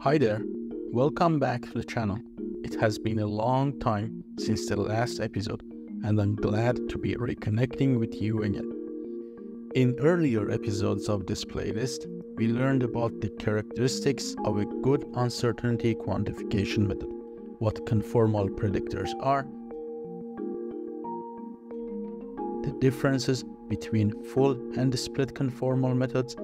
Hi there, welcome back to the channel. It has been a long time since the last episode, and I'm glad to be reconnecting with you again. In earlier episodes of this playlist, we learned about the characteristics of a good uncertainty quantification method, what conformal predictors are, the differences between full and split conformal methods,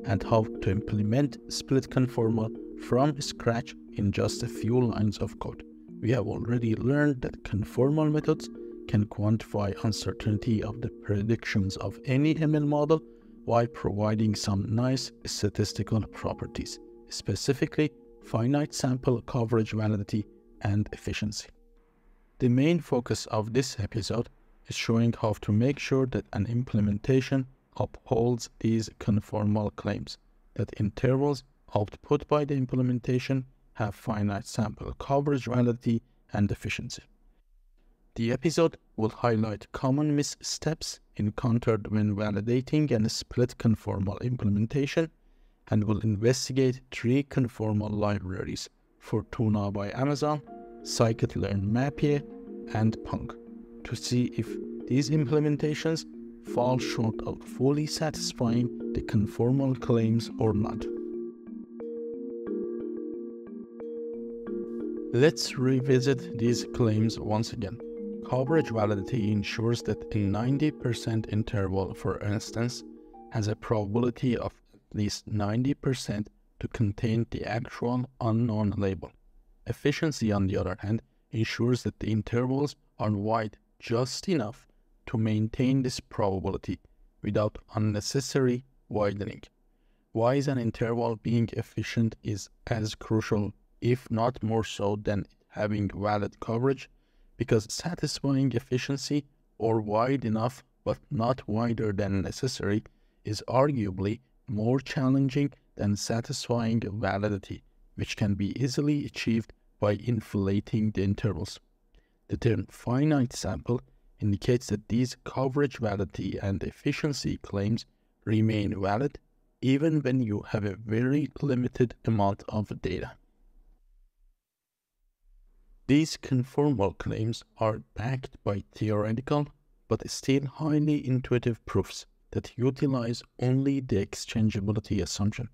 and how to implement split conformal from scratch in just a few lines of code. We have already learned that conformal methods can quantify uncertainty of the predictions of any ML model while providing some nice statistical properties, specifically finite sample coverage validity and efficiency. The main focus of this episode is showing how to make sure that an implementation upholds these conformal claims, that intervals output by the implementation have finite sample coverage validity and efficiency. The episode will highlight common missteps encountered when validating a split conformal implementation and will investigate 3 conformal libraries: Fortuna by Amazon, scikit-learn MAPIE, and PUNCC, to see if these implementations fall short of fully satisfying the conformal claims or not. Let's revisit these claims once again. Coverage validity ensures that a 90% interval, for instance, has a probability of at least 90% to contain the actual unknown label. Efficiency, on the other hand, ensures that the intervals are wide just enough to maintain this probability without unnecessary widening. Why is an interval being efficient is as crucial, if not more so, than having valid coverage, because satisfying efficiency, or wide enough but not wider than necessary, is arguably more challenging than satisfying validity, which can be easily achieved by inflating the intervals. The term finite sample indicates that these coverage validity and efficiency claims remain valid even when you have a very limited amount of data. These conformal claims are backed by theoretical but still highly intuitive proofs that utilize only the exchangeability assumption.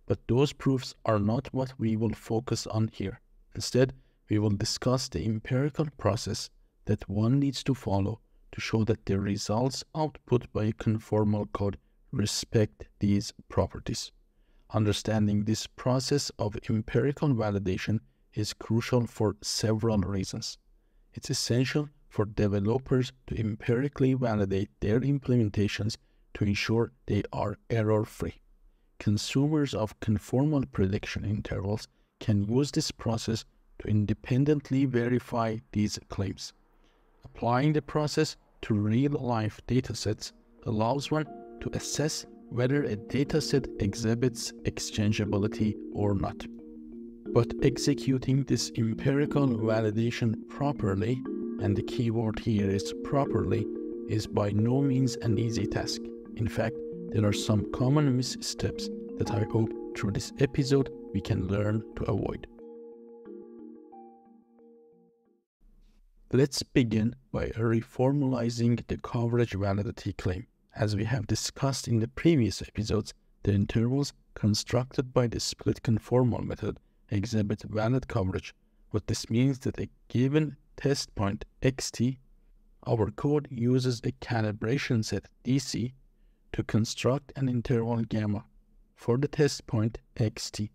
But those proofs are not what we will focus on here. Instead, we will discuss the empirical process that one needs to follow to show that the results output by a conformal code respect these properties. Understanding this process of empirical validation is crucial for several reasons. It's essential for developers to empirically validate their implementations to ensure they are error-free. Consumers of conformal prediction intervals can use this process to independently verify these claims. Applying the process to real-life datasets allows one to assess whether a dataset exhibits exchangeability or not. But executing this empirical validation properly, and the keyword here is properly, is by no means an easy task. In fact, there are some common missteps that I hope through this episode we can learn to avoid. Let's begin by reformalizing the coverage validity claim. As we have discussed in the previous episodes, the intervals constructed by the split conformal method exhibit valid coverage. What this means that a given test point xt, our code uses a calibration set dc to construct an interval gamma for the test point xt.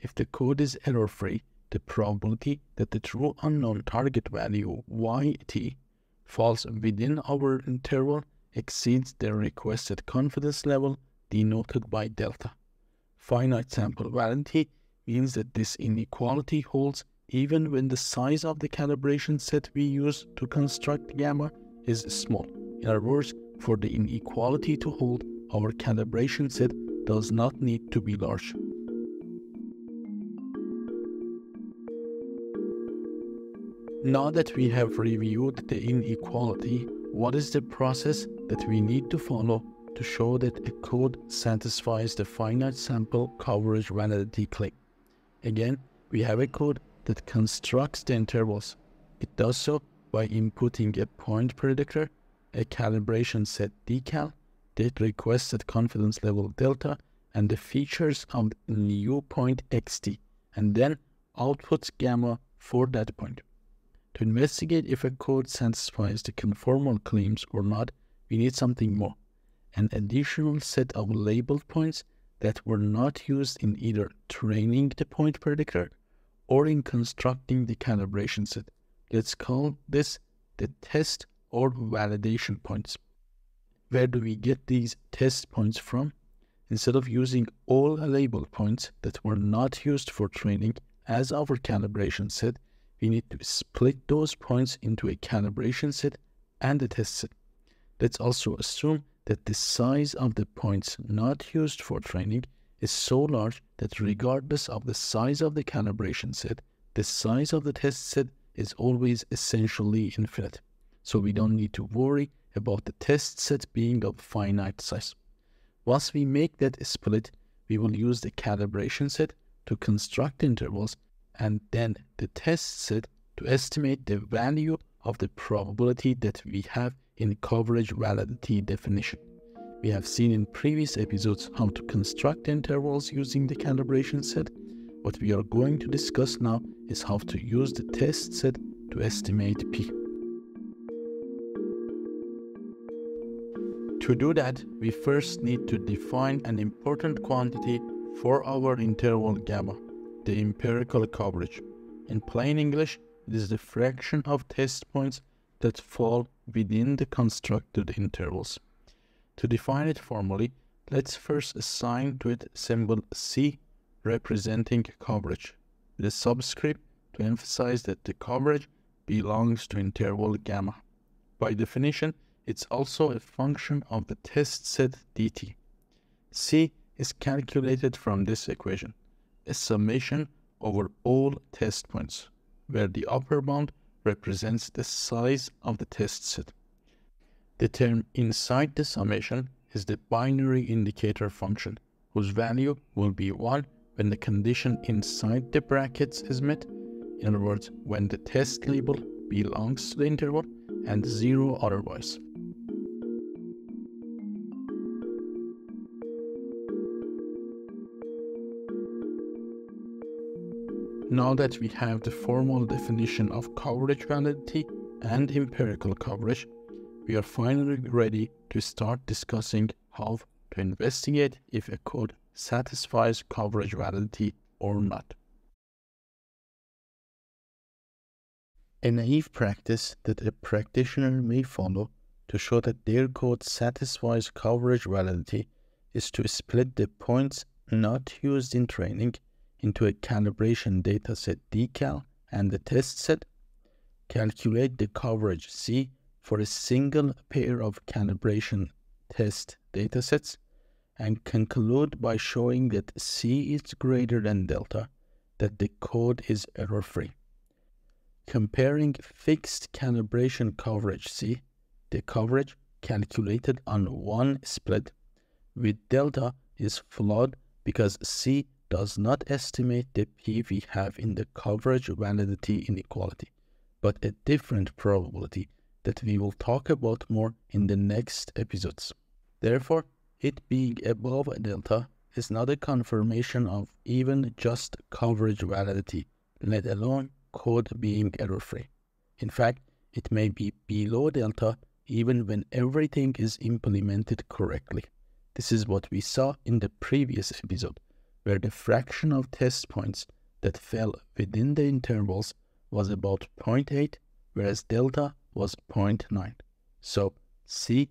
If the code is error-free, the probability that the true unknown target value yt falls within our interval exceeds the requested confidence level denoted by delta. Finite sample validity means that this inequality holds even when the size of the calibration set we use to construct gamma is small. In other words, for the inequality to hold, our calibration set does not need to be large. Now that we have reviewed the inequality, what is the process that we need to follow to show that a code satisfies the finite-sample coverage-validity claim. Again, we have a code that constructs the intervals. It does so by inputting a point predictor, a calibration set decal, the requested confidence level delta, and the features of the new point xt, and then outputs gamma for that point. To investigate if a code satisfies the conformal claims or not, we need something more, an additional set of labeled points that were not used in either training the point predictor or in constructing the calibration set. Let's call this the test or validation points. Where do we get these test points from? Instead of using all labeled points that were not used for training as our calibration set, we need to split those points into a calibration set and a test set. Let's also assume that the size of the points not used for training is so large that regardless of the size of the calibration set, the size of the test set is always essentially infinite. So we don't need to worry about the test set being of finite size. Once we make that split, we will use the calibration set to construct intervals and then the test set to estimate the value of the probability that we have in coverage validity definition. We have seen in previous episodes how to construct intervals using the calibration set. What we are going to discuss now is how to use the test set to estimate P. To do that, we first need to define an important quantity for our interval gamma, the empirical coverage. In plain English, it is the fraction of test points that fall within the constructed intervals. To define it formally, let's first assign to it symbol C representing coverage, with a subscript to emphasize that the coverage belongs to interval gamma. By definition, it's also a function of the test set dt. C is calculated from this equation, a summation over all test points, where the upper bound represents the size of the test set. The term inside the summation is the binary indicator function, whose value will be 1 when the condition inside the brackets is met, in other words, when the test label belongs to the interval, and 0 otherwise. Now that we have the formal definition of coverage validity and empirical coverage, we are finally ready to start discussing how to investigate if a code satisfies coverage validity or not. A naive practice that a practitioner may follow to show that their code satisfies coverage validity is to split the points not used in training into a calibration dataset decal and the test set, calculate the coverage C for a single pair of calibration test datasets, and conclude by showing that C is greater than delta, that the code is error-free. Comparing fixed calibration coverage C, the coverage calculated on one split, with delta is flawed because C does not estimate the P we have in the coverage validity inequality, but a different probability that we will talk about more in the next episodes. Therefore, it being above a delta is not a confirmation of even just coverage validity, let alone code being error-free. In fact, it may be below delta even when everything is implemented correctly. This is what we saw in the previous episode, where the fraction of test points that fell within the intervals was about 0.8, whereas delta was 0.9. So C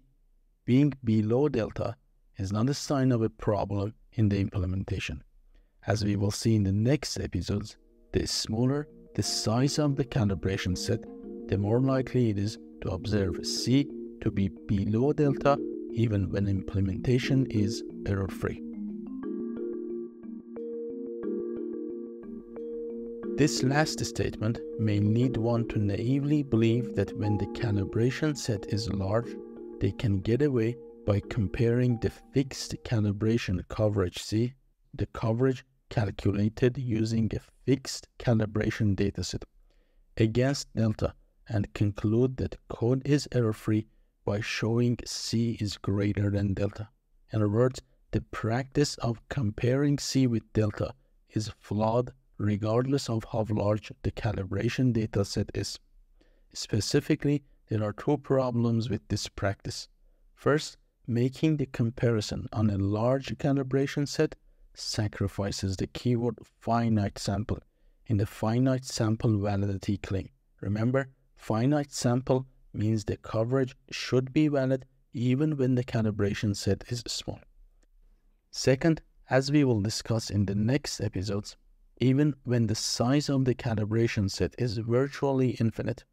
being below delta is not a sign of a problem in the implementation. As we will see in the next episodes, the smaller the size of the calibration set, the more likely it is to observe C to be below delta even when implementation is error-free. This last statement may lead one to naively believe that when the calibration set is large, they can get away by comparing the fixed calibration coverage C, the coverage calculated using a fixed calibration dataset, against delta, and conclude that code is error-free by showing C is greater than delta. In other words, the practice of comparing C with delta is flawed regardless of how large the calibration dataset is. Specifically, there are two problems with this practice. First, making the comparison on a large calibration set sacrifices the keyword finite sample in the finite sample validity claim. Remember, finite sample means the coverage should be valid even when the calibration set is small. Second, as we will discuss in the next episodes, even when the size of the calibration set is virtually infinite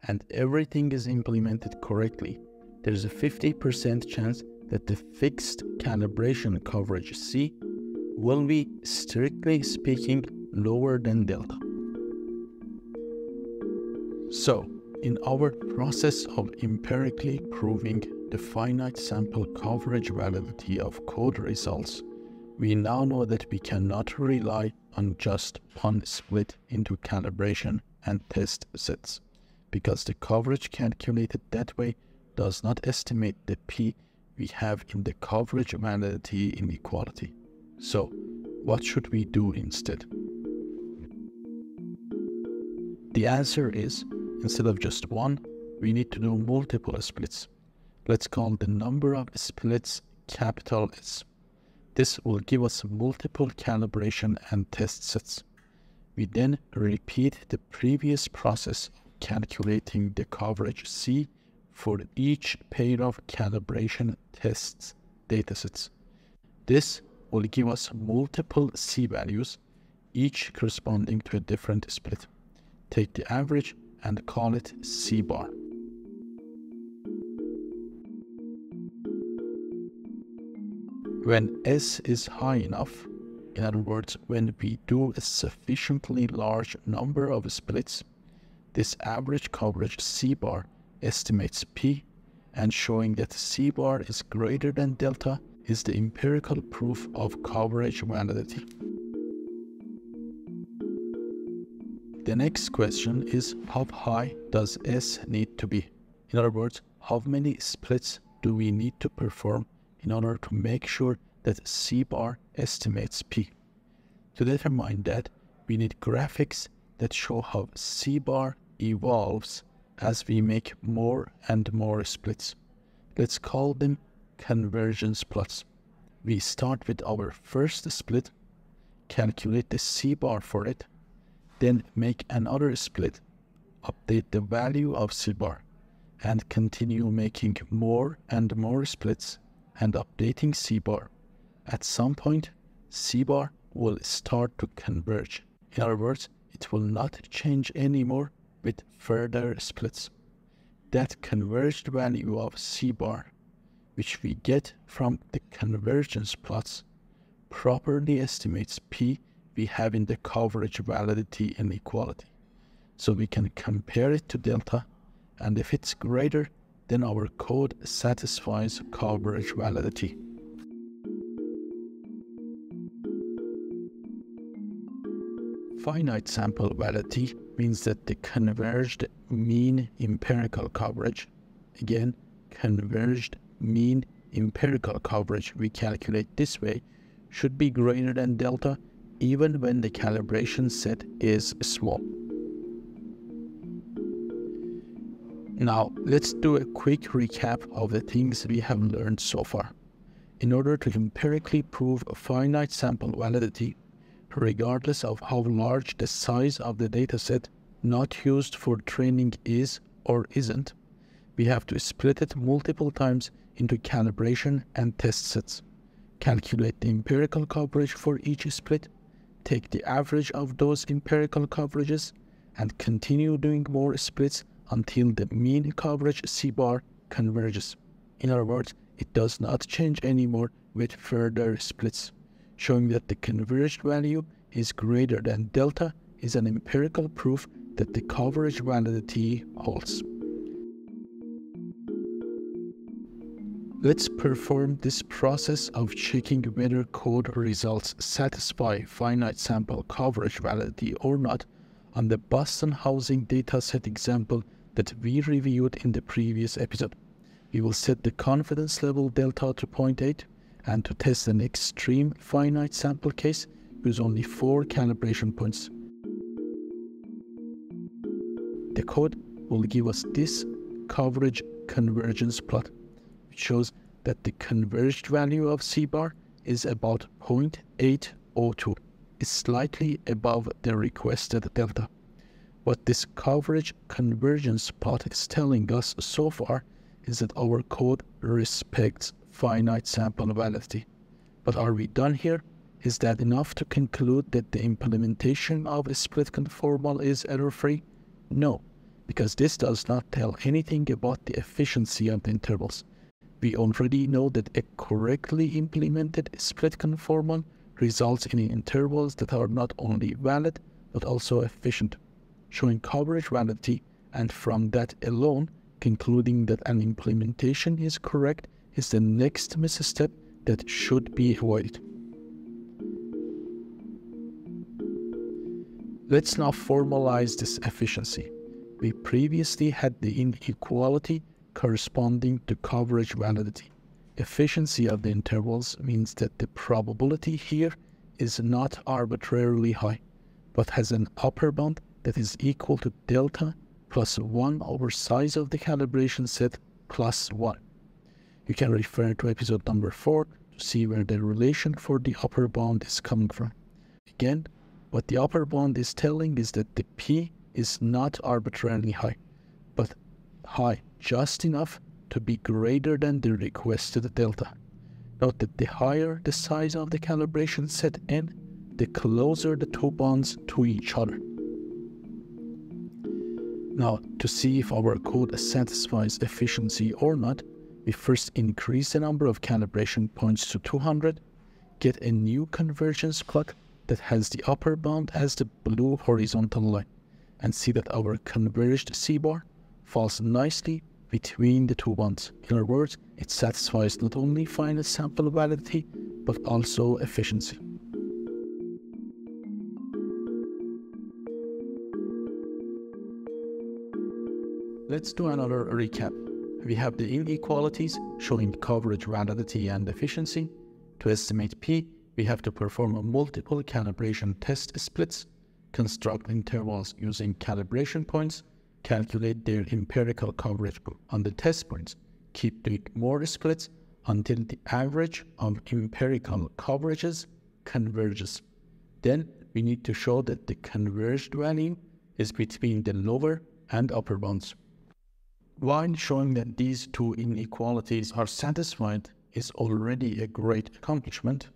and everything is implemented correctly, there is a 50% chance that the fixed calibration coverage C will be, strictly speaking, lower than delta. So, in our process of empirically proving the finite sample coverage validity of code results, we now know that we cannot rely on just PUN split into calibration and test sets, because the coverage calculated that way does not estimate the P we have in the coverage validity inequality. So, what should we do instead? The answer is, instead of just one, we need to do multiple splits. Let's call the number of splits capital S. This will give us multiple calibration and test sets. We then repeat the previous process of calculating the coverage C for each pair of calibration tests datasets. This will give us multiple C values, each corresponding to a different split. Take the average and call it C bar. When S is high enough, in other words, when we do a sufficiently large number of splits, this average coverage C bar estimates P, and showing that C bar is greater than delta is the empirical proof of coverage validity. The next question is, how high does S need to be? In other words, how many splits do we need to perform in order to make sure that C bar estimates P? To determine that, we need graphics that show how C bar evolves as we make more and more splits. Let's call them convergence plots. We start with our first split, calculate the C bar for it, then make another split, update the value of C bar, and continue making more and more splits and updating C bar. At some point, C bar will start to converge. In other words, it will not change anymore with further splits. That converged value of C bar, which we get from the convergence plots, properly estimates P we have in the coverage validity inequality. So we can compare it to delta, and if it's greater, then our code satisfies coverage validity. Finite sample validity means that the converged mean empirical coverage, again, converged mean empirical coverage we calculate this way, should be greater than delta even when the calibration set is small. Now, let's do a quick recap of the things we have learned so far. In order to empirically prove a finite sample validity, regardless of how large the size of the dataset not used for training is or isn't, we have to split it multiple times into calibration and test sets, calculate the empirical coverage for each split, take the average of those empirical coverages, and continue doing more splits until the mean coverage C bar converges. In other words, it does not change anymore with further splits. Showing that the converged value is greater than delta is an empirical proof that the coverage validity holds. Let's perform this process of checking whether code results satisfy finite sample coverage validity or not on the Boston Housing Dataset example that we reviewed in the previous episode. We will set the confidence level delta to 0.8, and to test an extreme finite sample case, use only 4 calibration points. The code will give us this coverage convergence plot, which shows that the converged value of C bar is about 0.802, is slightly above the requested delta. What this coverage convergence plot is telling us so far is that our code respects finite sample validity. But are we done here? Is that enough to conclude that the implementation of a split conformal is error-free? No, because this does not tell anything about the efficiency of the intervals. We already know that a correctly implemented split conformal results in intervals that are not only valid, but also efficient, showing coverage validity, and from that alone, concluding that an implementation is correct is the next misstep that should be avoided. Let's now formalize this efficiency. We previously had the inequality corresponding to coverage validity. Efficiency of the intervals means that the probability here is not arbitrarily high, but has an upper bound that is equal to delta plus 1 over size of the calibration set plus 1. You can refer to episode number 4 to see where the relation for the upper bound is coming from. Again, what the upper bound is telling is that the P is not arbitrarily high, but high just enough to be greater than the requested delta. Note that the higher the size of the calibration set n, the closer the two bonds to each other. Now, to see if our code satisfies efficiency or not, we first increase the number of calibration points to 200, get a new convergence plot that has the upper bound as the blue horizontal line, and see that our converged C-bar falls nicely between the two bonds. In other words, it satisfies not only finite sample validity, but also efficiency. Let's do another recap. We have the inequalities showing coverage validity and efficiency. To estimate P, we have to perform a multiple calibration test splits, construct intervals using calibration points, calculate their empirical coverage on the test points, keep doing more splits until the average of empirical coverages converges. Then we need to show that the converged value is between the lower and upper bounds. While showing that these two inequalities are satisfied is already a great accomplishment,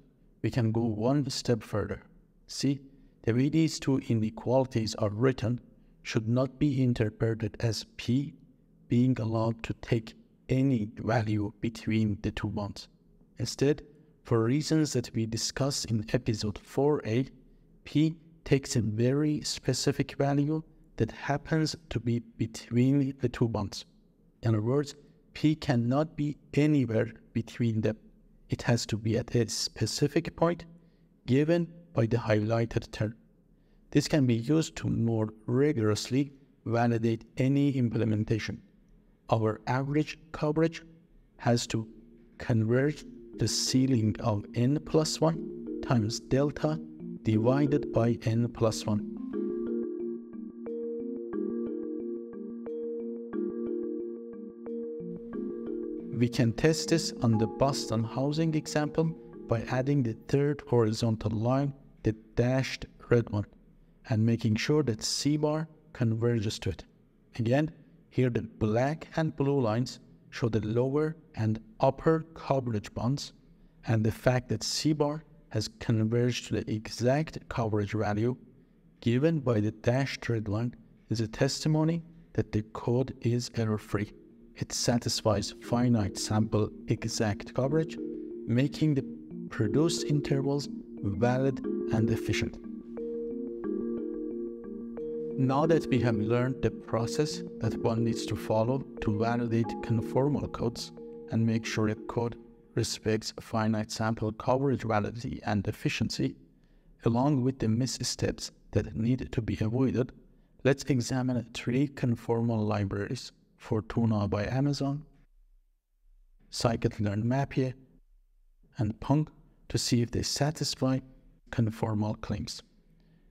we can go one step further. See, the way these two inequalities are written should not be interpreted as P being allowed to take any value between the two bonds. Instead, for reasons that we discussed in episode 4a, P takes a very specific value that happens to be between the two bonds. In other words, P cannot be anywhere between them. It has to be at a specific point given by the highlighted term. This can be used to more rigorously validate any implementation. Our average coverage has to converge the ceiling of n plus 1 times delta divided by n plus 1. We can test this on the Boston Housing example by adding the third horizontal line, the dashed red one, and making sure that C-bar converges to it. Again, here the black and blue lines show the lower and upper coverage bonds, and the fact that C-bar has converged to the exact coverage value given by the dashed red line is a testimony that the code is error-free. It satisfies finite sample exact coverage, making the produced intervals valid and efficient. Now that we have learned the process that one needs to follow to validate conformal codes and make sure your code respects finite sample coverage validity and efficiency, along with the missteps that need to be avoided, let's examine 3 conformal libraries: Fortuna by Amazon, scikit-learn MAPIE, and PUNCC to see if they satisfy conformal claims.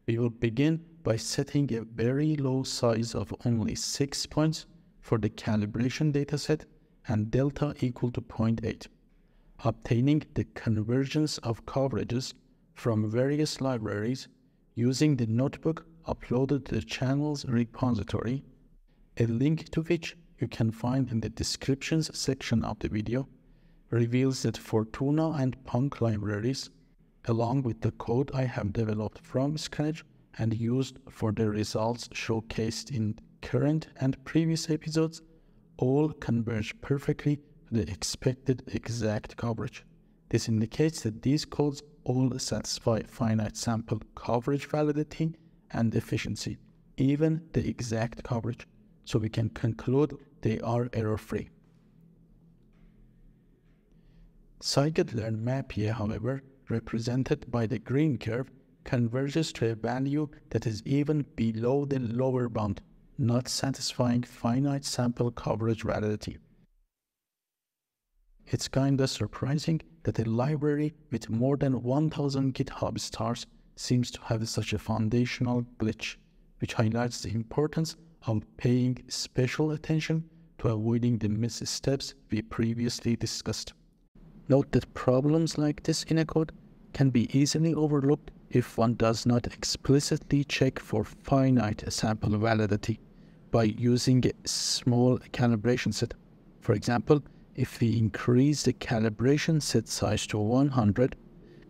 We will begin by setting a very low size of only 6 points for the calibration dataset and delta equal to 0.8, obtaining the convergence of coverages from various libraries using the notebook uploaded to the channel's repository, a link to which you can find in the descriptions section of the video, reveals that Fortuna and PUNCC libraries, along with the code I have developed from scratch and used for the results showcased in current and previous episodes, all converge perfectly to the expected exact coverage. This indicates that these codes all satisfy finite sample coverage validity and efficiency, even the exact coverage, so we can conclude they are error-free. Scikit-learn MAPIE, however, represented by the green curve, converges to a value that is even below the lower bound, not satisfying finite sample coverage validity. It's kinda surprising that a library with more than 1000 GitHub stars seems to have such a foundational glitch, which highlights the importance of paying special attention to avoiding the missteps we previously discussed. Note that problems like this in a code can be easily overlooked if one does not explicitly check for finite sample validity by using a small calibration set. For example, if we increase the calibration set size to 100,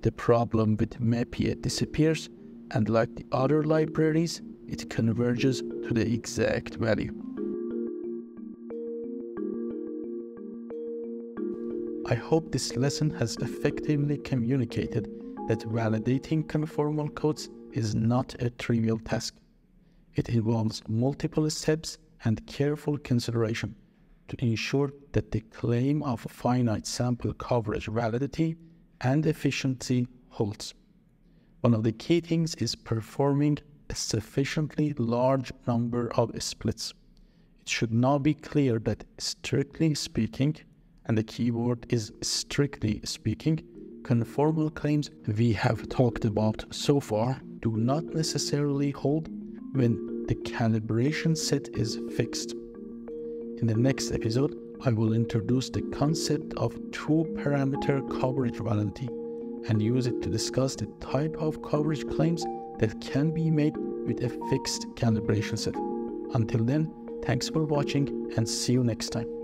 the problem with MAPIE disappears, and like the other libraries, it converges to the exact value. I hope this lesson has effectively communicated that validating conformal codes is not a trivial task. It involves multiple steps and careful consideration to ensure that the claim of finite sample coverage validity and efficiency holds. One of the key things is performing a sufficiently large number of splits. It should now be clear that strictly speaking, and the keyword is strictly speaking, conformal claims we have talked about so far do not necessarily hold when the calibration set is fixed. In the next episode, I will introduce the concept of two-parameter coverage validity and use it to discuss the type of coverage claims that can be made with a fixed calibration set. Until then, thanks for watching and see you next time.